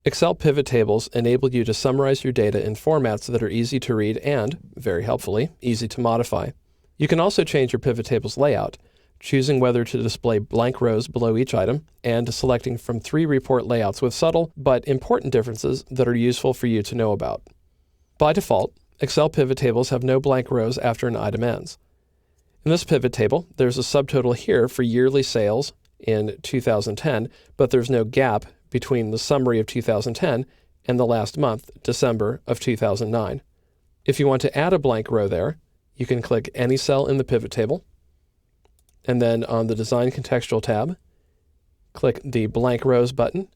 Excel pivot tables enable you to summarize your data in formats that are easy to read and, very helpfully, easy to modify. You can also change your pivot table's layout, choosing whether to display blank rows below each item and selecting from 3 report layouts with subtle but important differences that are useful for you to know about. By default, Excel pivot tables have no blank rows after an item ends. In this pivot table, there's a subtotal here for yearly sales in 2010, but there's no gap between the summary of 2010 and the last month, December of 2009. If you want to add a blank row there, you can click any cell in the pivot table, and then on the Design Contextual tab, click the Blank Rows button,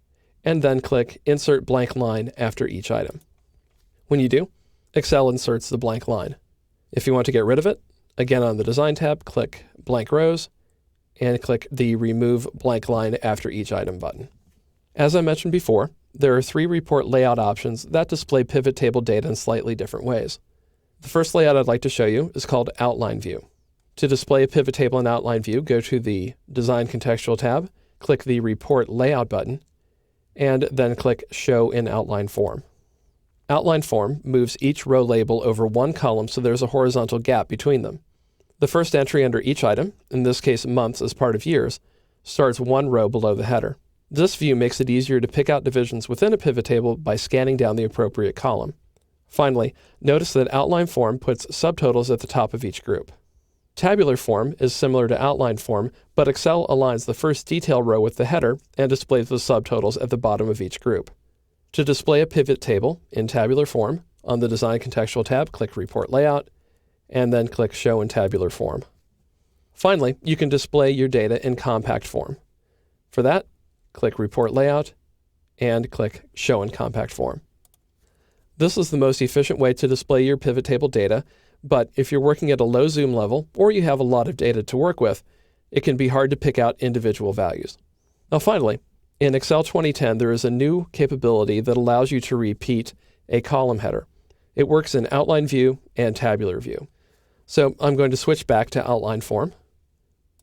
and then click Insert Blank Line after each item. When you do, Excel inserts the blank line. If you want to get rid of it, again on the Design tab, click Blank Rows, and click the Remove Blank Line after each item button. As I mentioned before, there are 3 report layout options that display pivot table data in slightly different ways. The first layout I'd like to show you is called Outline View. To display a pivot table in Outline View, go to the Design Contextual tab, click the Report Layout button, and then click Show in Outline Form. Outline Form moves each row label over one column so there's a horizontal gap between them. The first entry under each item, in this case months as part of years, starts 1 row below the header. This view makes it easier to pick out divisions within a pivot table by scanning down the appropriate column. Finally, notice that Outline Form puts subtotals at the top of each group. Tabular Form is similar to Outline Form, but Excel aligns the first detail row with the header and displays the subtotals at the bottom of each group. To display a pivot table in tabular form, on the Design Contextual tab, click Report Layout, and then click Show in Tabular Form. Finally, you can display your data in compact form. For that, click Report Layout, and click Show in Compact Form. This is the most efficient way to display your pivot table data, but if you're working at a low zoom level or you have a lot of data to work with, it can be hard to pick out individual values. Now finally, in Excel 2010, there is a new capability that allows you to repeat a column header. It works in Outline View and Tabular View. So I'm going to switch back to Outline Form,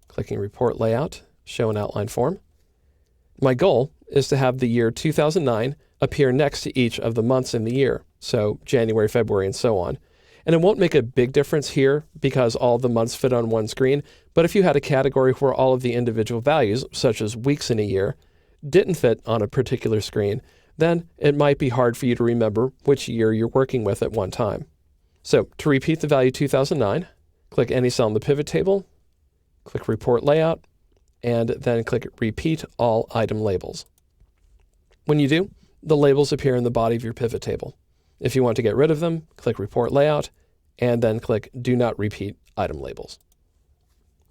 clicking Report Layout, Show in Outline Form. My goal is to have the year 2009 appear next to each of the months in the year, so January, February, and so on. And it won't make a big difference here because all the months fit on one screen, but if you had a category where all of the individual values, such as weeks in a year, didn't fit on a particular screen, then it might be hard for you to remember which year you're working with at one time. So to repeat the value 2009, click any cell in the pivot table, click Report Layout, and then click Repeat All Item Labels. When you do, the labels appear in the body of your pivot table. If you want to get rid of them, click Report Layout, and then click Do Not Repeat Item Labels.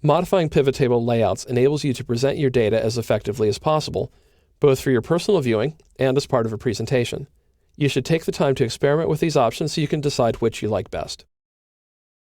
Modifying pivot table layouts enables you to present your data as effectively as possible, both for your personal viewing and as part of a presentation. You should take the time to experiment with these options so you can decide which you like best.